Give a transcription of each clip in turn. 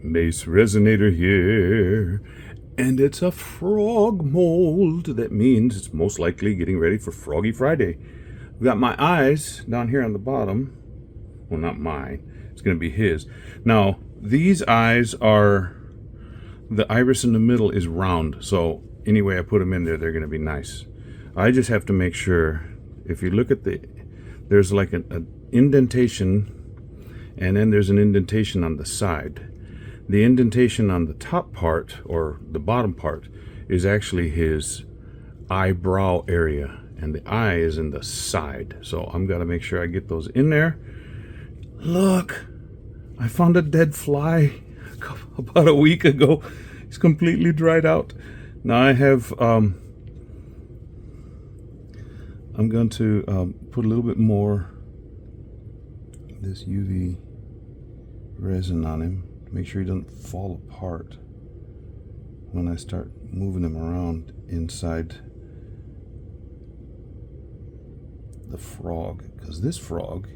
BassResinator here, and it's a frog mold. That means it's most likely getting ready for Froggy Friday. I've got my eyes down here on the bottom. Well, not mine. It's going to be his. Now, these eyes are, the iris in the middle is round, so anyway I put them in there, they're going to be nice. I just have to make sure, if you look at there's like an indentation, and then there's an indentation on the side. The indentation on the top part, or the bottom part, is actually his eyebrow area, and the eye is in the side. So I'm gonna make sure I get those in there. Look, I found a dead fly about a week ago. It's completely dried out. Now I have I'm going to put a little bit more of this UV resin on him. Make sure he doesn't fall apart when I start moving him around inside the frog, because this frog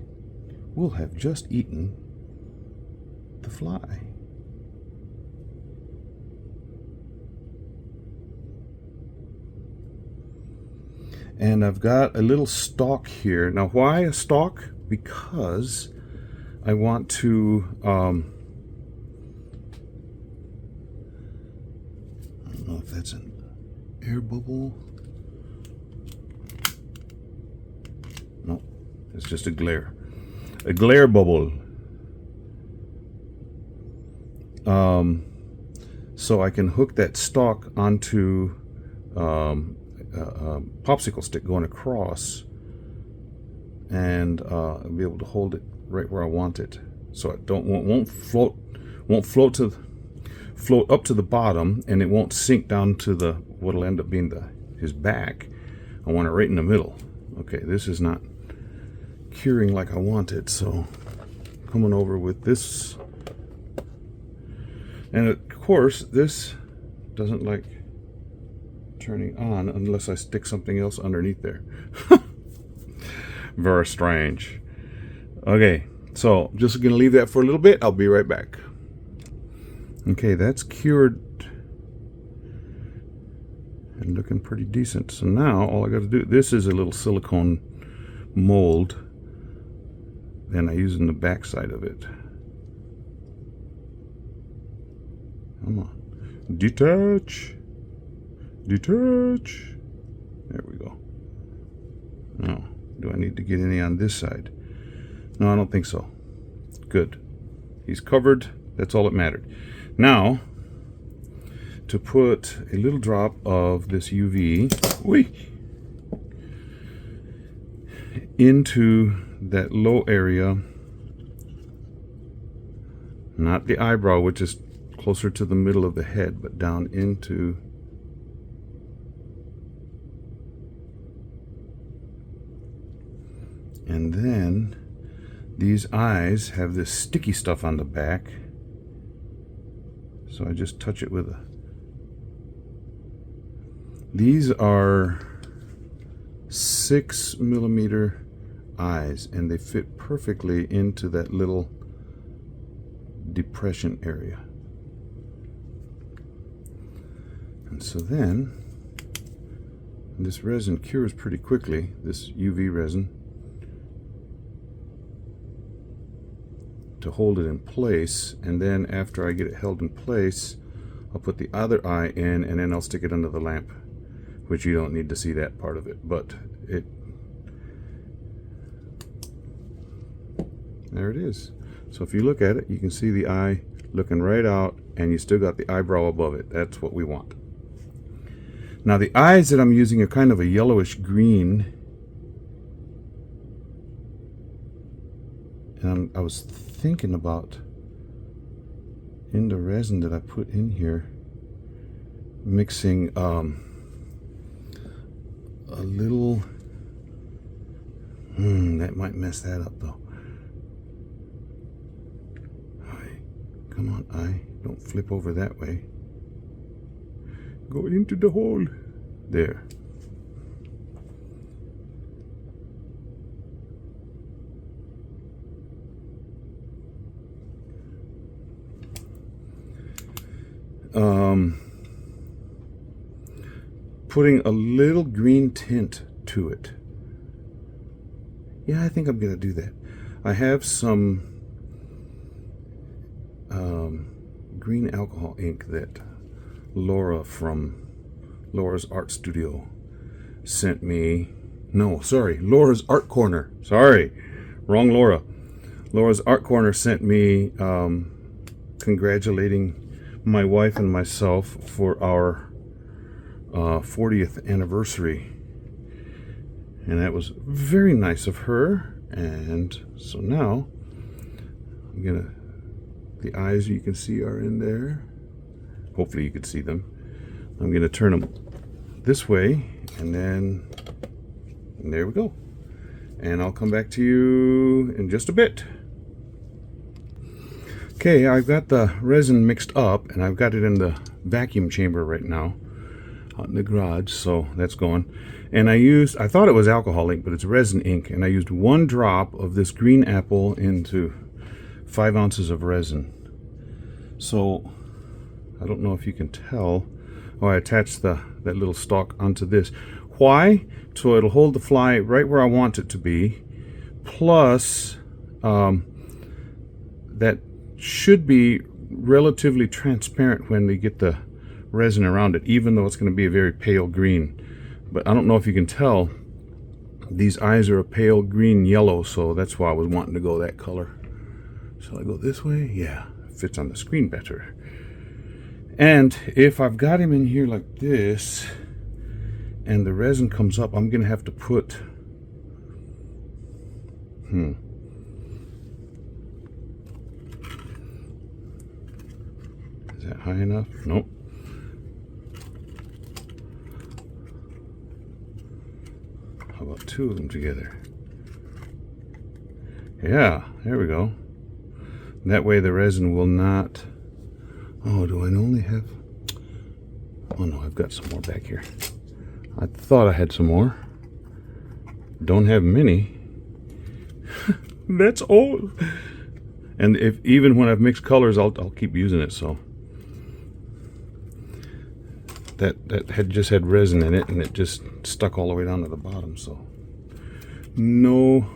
will have just eaten the fly. And I've got a little stalk here. Now, why a stalk? Because I want to I don't know if that's an air bubble. No, it's just a glare bubble. So I can hook that stalk onto a popsicle stick going across, and I'll be able to hold it right where I want it, so it won't float up to the bottom, and it won't sink down to what'll end up being his back. I want it right in the middle. Okay, this is not curing like I want it, so coming over with this, and of course this doesn't like turning on unless I stick something else underneath there. Very strange. Okay, so just gonna leave that for a little bit. I'll be right back. Okay, that's cured and looking pretty decent. So now all I got to do, this is a little silicone mold, and I use in the back side of it. Come on, detach. Detach. There we go. Now, do I need to get any on this side? No, I don't think so. Good. He's covered. That's all that mattered. Now, to put a little drop of this UV into that low area, not the eyebrow, which is closer to the middle of the head, but down into and then these eyes have this sticky stuff on the back, so I just touch it with these are 6mm eyes, and they fit perfectly into that little depression area. And so then this resin cures pretty quickly, this UV resin, to hold it in place, and then after I get it held in place, I'll put the other eye in, and then I'll stick it under the lamp, which you don't need to see that part of it, but there it is. So if you look at it, you can see the eye looking right out, and you still got the eyebrow above it. That's what we want. Now the eyes that I'm using are kind of a yellowish green, and I was thinking about, in the resin that I put in here, mixing a little, that might mess that up though. Eye, come on, eye, don't flip over that way. Go into the hole. There. putting a little green tint to it. Yeah, I think I'm going to do that. I have some green alcohol ink that Laura from Laura's Art Studio sent me. No, sorry, Laura's Art Corner. Sorry, wrong Laura. Laura's Art Corner sent me congratulating my wife and myself for our 40th anniversary. And that was very nice of her. And so now I'm gonna, the eyes you can see are in there. Hopefully you can see them. I'm gonna turn them this way, and then and there we go. And I'll come back to you in just a bit. Okay, I've got the resin mixed up, and I've got it in the vacuum chamber right now out in the garage, so that's going. And I thought it was alcohol ink, but it's resin ink, and I used 1 drop of this green apple into 5 ounces of resin. So I don't know if you can tell. Oh, I attached that little stalk onto this. Why? So it'll hold the fly right where I want it to be. Plus, that should be relatively transparent when they get the resin around it, even though it's going to be a very pale green. But I don't know if you can tell, these eyes are a pale green yellow, so that's why I was wanting to go that color. Shall I go this way? Yeah, it fits on the screen better. And if I've got him in here like this and the resin comes up, I'm going to have to put is that high enough? Nope. How about 2 of them together? Yeah, there we go. That way the resin will not... Oh, do I only have... Oh no, I've got some more back here. I thought I had some more. Don't have many. That's all. And if even when I've mixed colors, I'll keep using it, so... That had just had resin in it, and it just stuck all the way down to the bottom, so no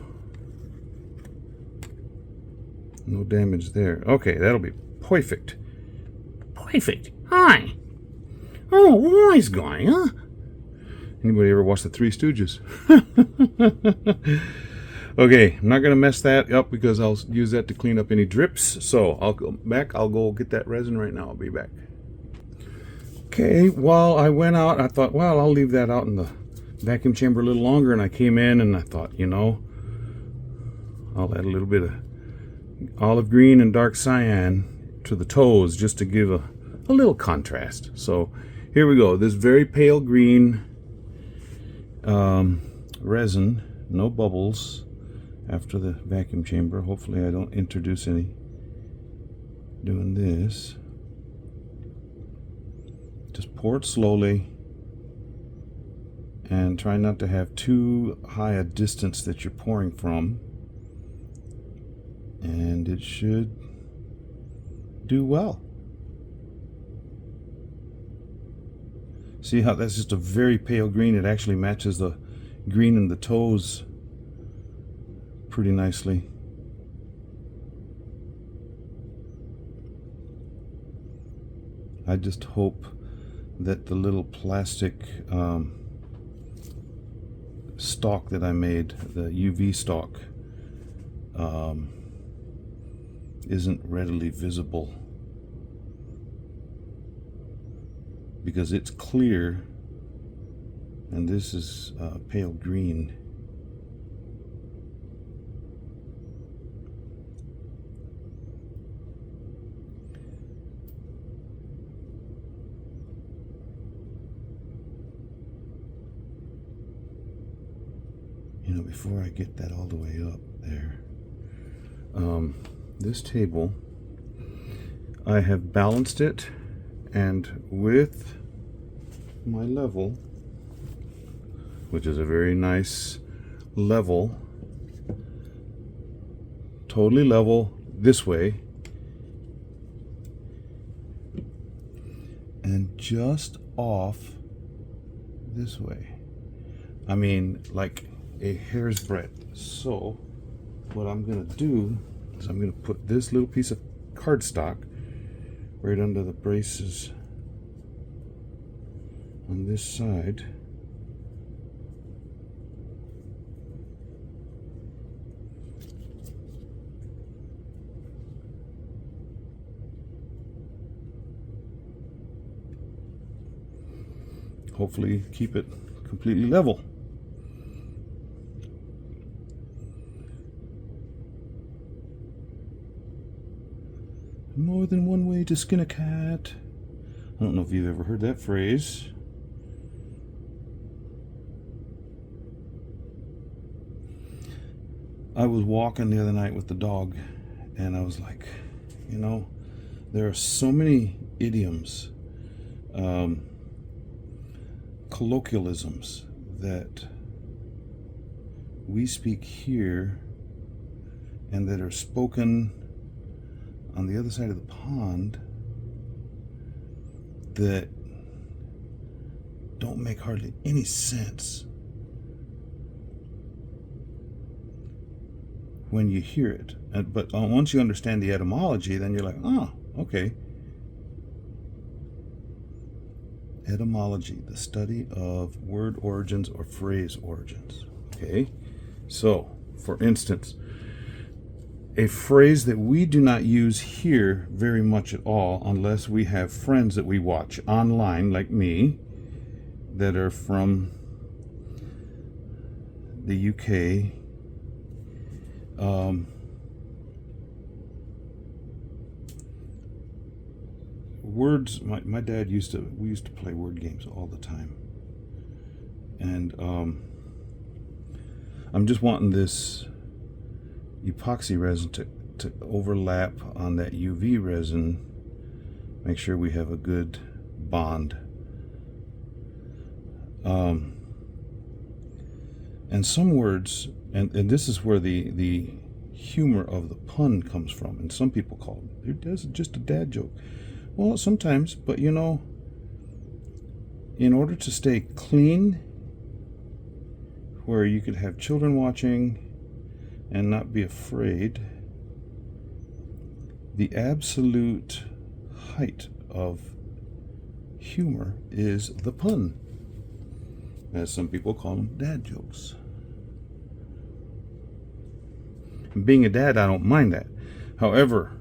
damage there. Okay, that'll be perfect. Perfect. Hi. Oh, wise guy, huh? Anybody ever watch the Three Stooges? Okay, I'm not gonna mess that up because I'll use that to clean up any drips. So I'll go back. I'll go get that resin right now. I'll be back. Okay, while I went out, I thought, well, I'll leave that out in the vacuum chamber a little longer, and I came in and I thought, you know, I'll add a little bit of olive green and dark cyan to the toes just to give a little contrast. So here we go. This very pale green resin, no bubbles after the vacuum chamber. Hopefully I don't introduce any doing this. Just pour it slowly and try not to have too high a distance that you're pouring from, and it should do well. See how that's just a very pale green? It actually matches the green in the toes pretty nicely. I just hope that the little plastic stalk that I made, the UV stalk, isn't readily visible, because it's clear and this is pale green. You know, before I get that all the way up there, this table, I have balanced it, and with my level, which is a very nice level, totally level this way, and just off this way. I mean, like a hair's breadth. So what I'm gonna do is I'm gonna put this little piece of cardstock right under the braces on this side. Hopefully keep it completely level. More than one way to skin a cat. I don't know if you've ever heard that phrase. I was walking the other night with the dog, and I was like, you know, there are so many idioms, colloquialisms that we speak here and that are spoken on the other side of the pond that don't make hardly any sense when you hear it. But once you understand the etymology, then you're like, oh, okay. Etymology, the study of word origins or phrase origins. Okay, so for instance, a phrase that we do not use here very much at all unless we have friends that we watch online like me that are from the UK. Words, my dad we used to play word games all the time, and I'm just wanting this epoxy resin to overlap on that UV resin, make sure we have a good bond. And some words, and this is where the humor of the pun comes from, and some people call it, that's just a dad joke. Well, sometimes, but you know, in order to stay clean, where you could have children watching and not be afraid, the absolute height of humor is the pun, as some people call them, dad jokes. Being a dad, I don't mind that. However,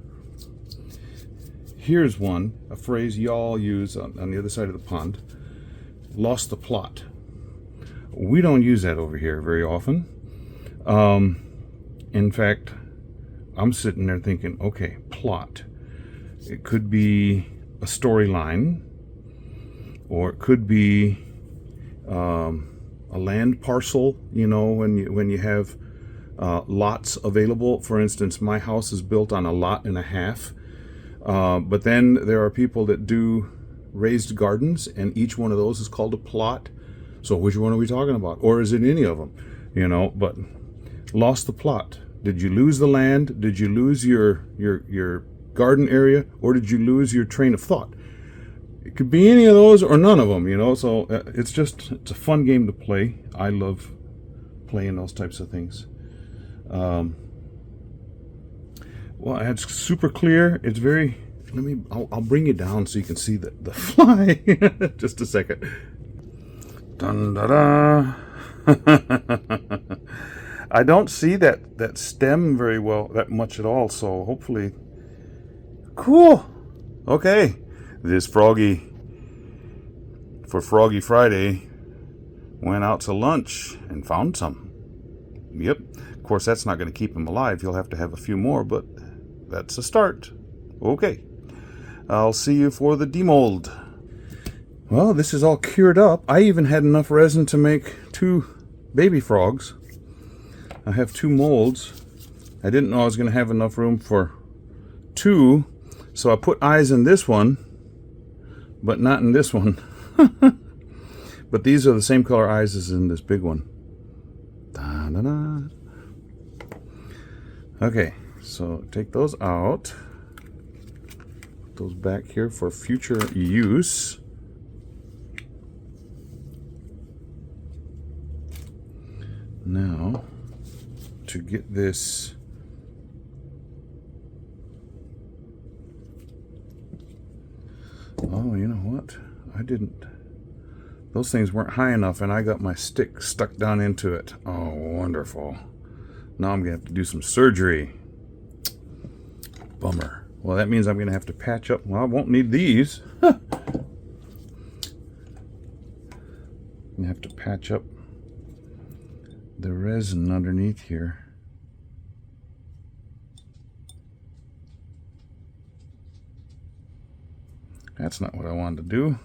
here's one, a phrase y'all use on the other side of the pond: lost the plot. We don't use that over here very often. In fact, I'm sitting there thinking, okay, plot. It could be a storyline, or it could be a land parcel. You know, when you have lots available. For instance, my house is built on a lot and a half. But then there are people that do raised gardens, and each one of those is called a plot. So which one are we talking about? Or is it any of them? You know, but lost the plot. Did you lose the land? Did you lose your garden area? Or did you lose your train of thought? It could be any of those or none of them, you know. So it's a fun game to play. I love playing those types of things. Well, it's super clear. It's very, I'll bring you down so you can see the fly. Just a second. Dun, da, da. I don't see that stem very well, that much at all, so hopefully, cool. Okay, this Froggy, for Froggy Friday, went out to lunch and found some. Yep, of course that's not going to keep him alive. He'll have to have a few more, but that's a start. Okay, I'll see you for the demold. Well, this is all cured up. I even had enough resin to make 2 baby frogs. I have 2 molds. I didn't know I was going to have enough room for 2, so I put eyes in this one, but not in this one. But these are the same color eyes as in this big one. Da, da, da. Okay, so take those out. Put those back here for future use. Now, to get this oh, you know what? I didn't. Those things weren't high enough, and I got my stick stuck down into it. Oh, wonderful. Now I'm going to have to do some surgery. Bummer. Well, that means I'm going to have to patch up. Well, I won't need these. I'm going to have to patch up the resin underneath here. That's not what I wanted to do.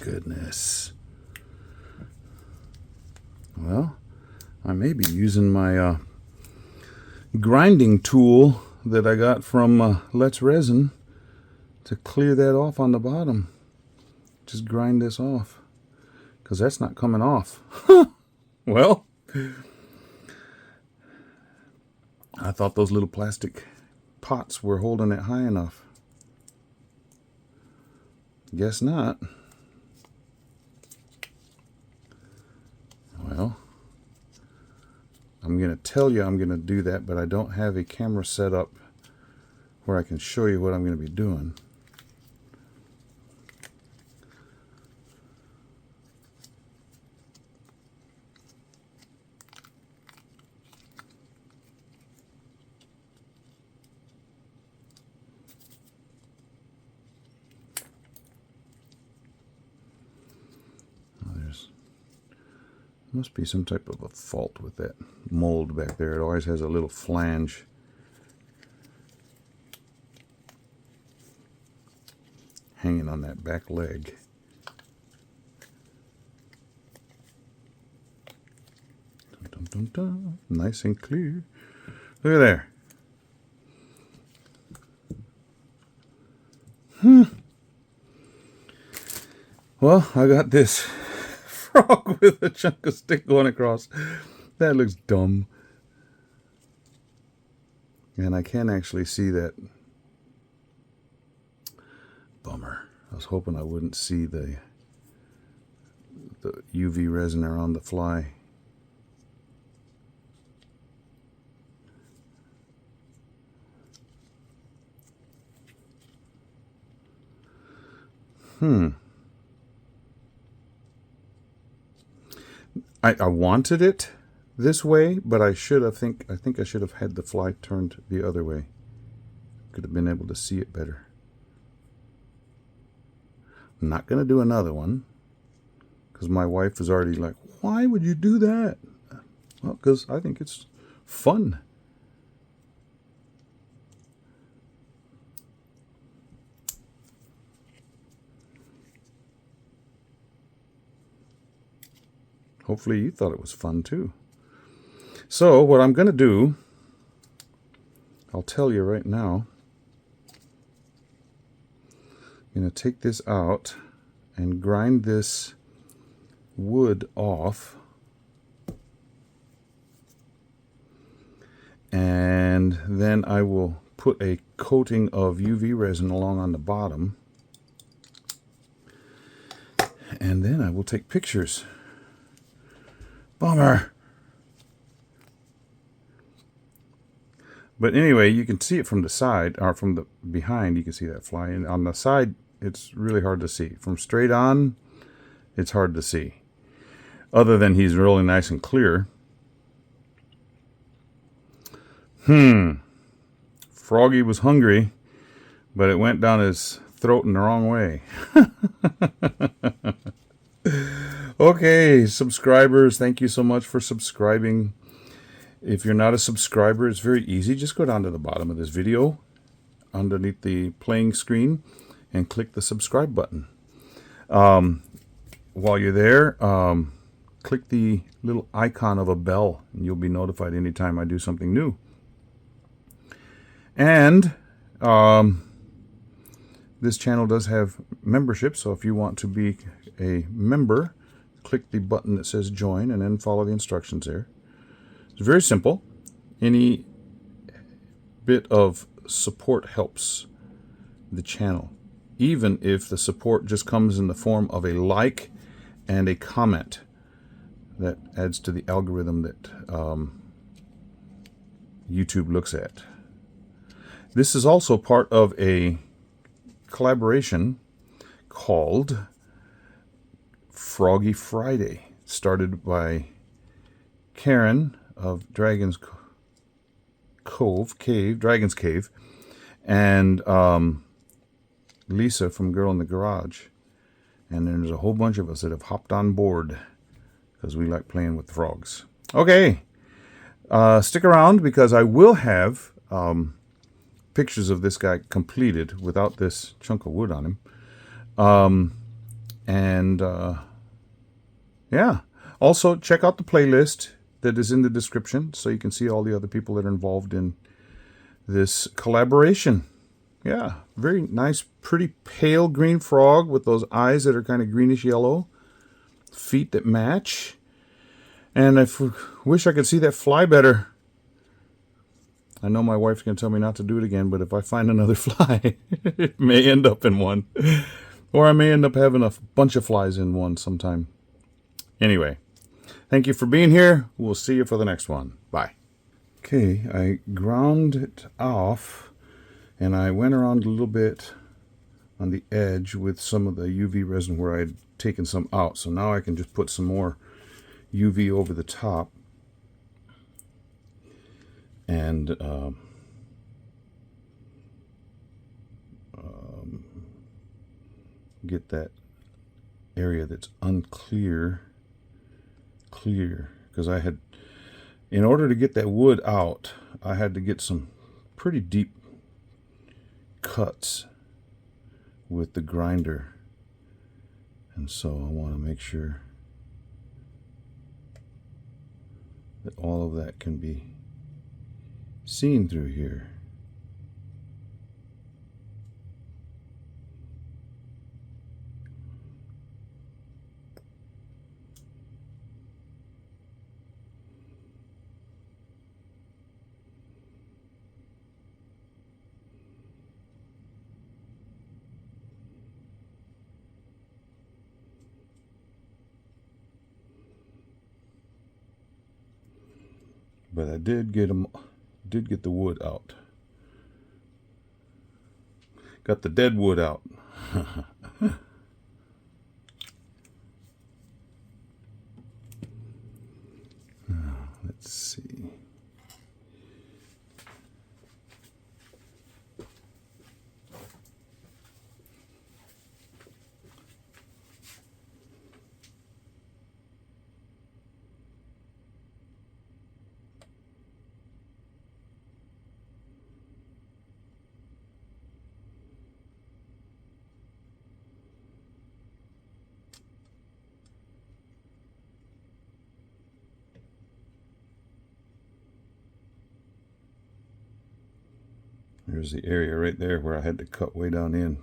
Goodness. Well, I may be using my grinding tool that I got from Let's Resin to clear that off on the bottom. Just grind this off, because that's not coming off. Well, I thought those little plastic pots were holding it high enough. Guess not. Well, I'm going to tell you I'm going to do that, but I don't have a camera set up where I can show you what I'm going to be doing. Must be some type of a fault with that mold back there. It always has a little flange. Hanging on that back leg. Dun, dun, dun, dun. Nice and clear. Look at there. Well, I got this frog with a chunk of stick going across. That looks dumb. And I can actually see that. Bummer. I was hoping I wouldn't see the UV resin around the fly. I wanted it this way, but I think I should have had the fly turned the other way. Could have been able to see it better. I'm not going to do another one, because my wife was already like, why would you do that? Well, because I think it's fun. Hopefully you thought it was fun too. So what I'm going to do, I'll tell you right now. I'm going to take this out and grind this wood off. And then I will put a coating of UV resin along on the bottom. And then I will take pictures. Bummer. But anyway, you can see it from the side, or from the behind, you can see that fly. And on the side, it's really hard to see. From straight on, it's hard to see. Other than he's really nice and clear. Froggy was hungry, but it went down his throat in the wrong way. Okay, subscribers, thank you so much for subscribing. If you're not a subscriber, it's very easy. Just go down to the bottom of this video, underneath the playing screen, and click the subscribe button. While you're there, click the little icon of a bell, and you'll be notified anytime I do something new. And This channel does have membership, so if you want to be a member, click the button that says join and then follow the instructions there. It's very simple. Any bit of support helps the channel, even if the support just comes in the form of a like and a comment. That adds to the algorithm that YouTube looks at. This is also part of a collaboration called Froggy Friday, started by Karen of Dragon's Cave, and Lisa from Girl in the Garage. And there's a whole bunch of us that have hopped on board because we like playing with the frogs. Okay, stick around because I will have pictures of this guy completed without this chunk of wood on him. Yeah, also check out the playlist that is in the description so you can see all the other people that are involved in this collaboration. Yeah, very nice, pretty pale green frog with those eyes that are kind of greenish yellow, feet that match. And I wish I could see that fly better. I know my wife's going to tell me not to do it again, but if I find another fly, it may end up in one. Or I may end up having a bunch of flies in one sometime. Anyway, thank you for being here. We'll see you for the next one. Bye. Okay, I ground it off, and I went around a little bit on the edge with some of the UV resin where I had taken some out. So now I can just put some more UV over the top and get that area that's unclear clear, because I had, in order to get that wood out, I had to get some pretty deep cuts with the grinder, and so I want to make sure that all of that can be seen through here. But I did get the wood out. Got the dead wood out. Let's see. There's the area right there where I had to cut way down in.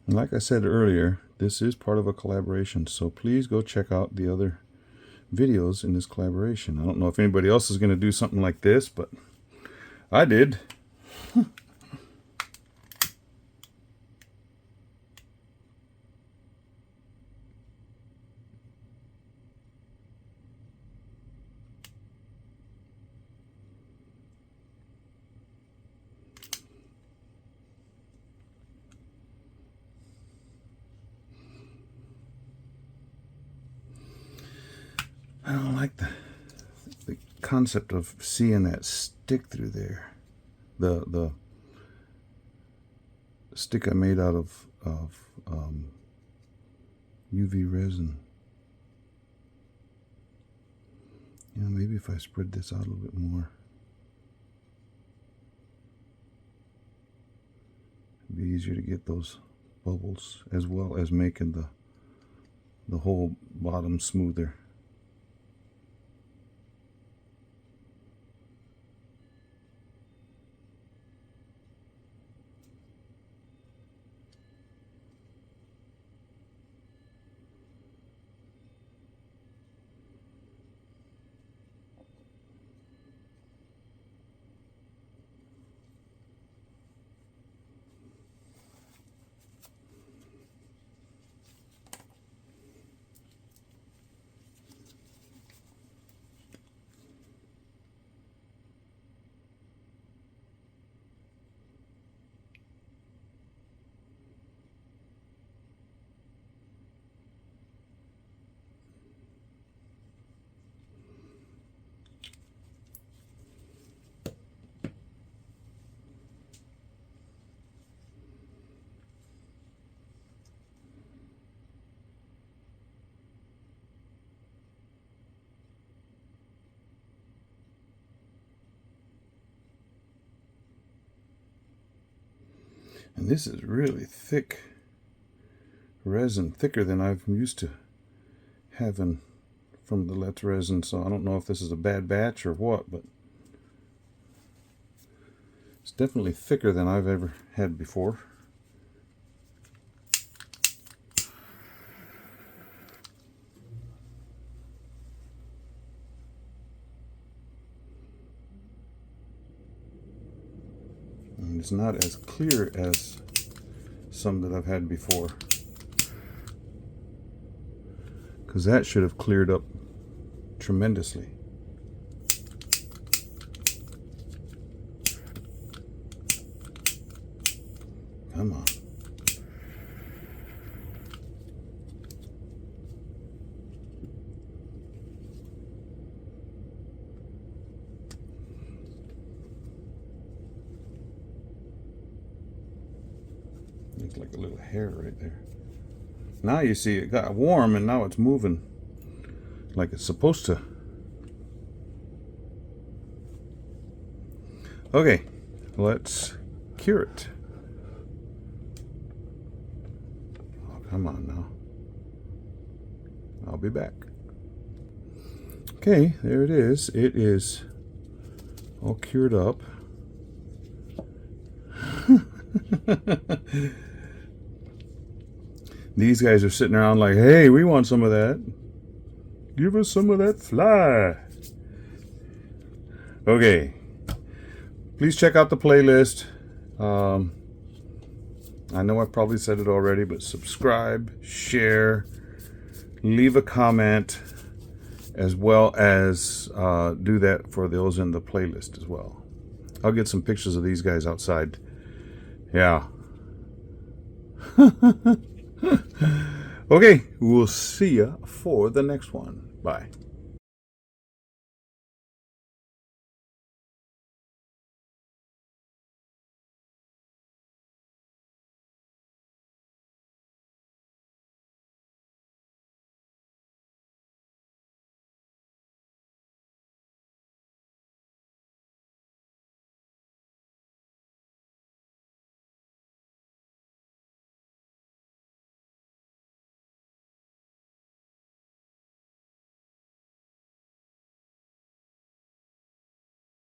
And like I said earlier, this is part of a collaboration, so please go check out the other videos in this collaboration. I don't know if anybody else is going to do something like this, but I did. I don't like the concept of seeing that stick through there. The stick I made out of UV resin. Yeah, maybe if I spread this out a little bit more, it'd be easier to get those bubbles, as well as making the whole bottom smoother. And this is really thick resin, thicker than I'm used to having from the Let's resin. So I don't know if this is a bad batch or what, but it's definitely thicker than I've ever had before. And it's not as clear as some that I've had before, because that should have cleared up tremendously. Come on. Looks like a little hair right there. Now you see it got warm and now it's moving like it's supposed to. Okay, let's cure it. Oh, come on now. I'll be back. Okay, there it is. It is all cured up. These guys are sitting around like, hey, we want some of that. Give us some of that fly. Okay. Please check out the playlist. I know I've probably said it already, but subscribe, share, leave a comment, as well as do that for those in the playlist as well. I'll get some pictures of these guys outside. Yeah. Okay, we'll see ya for the next one. Bye.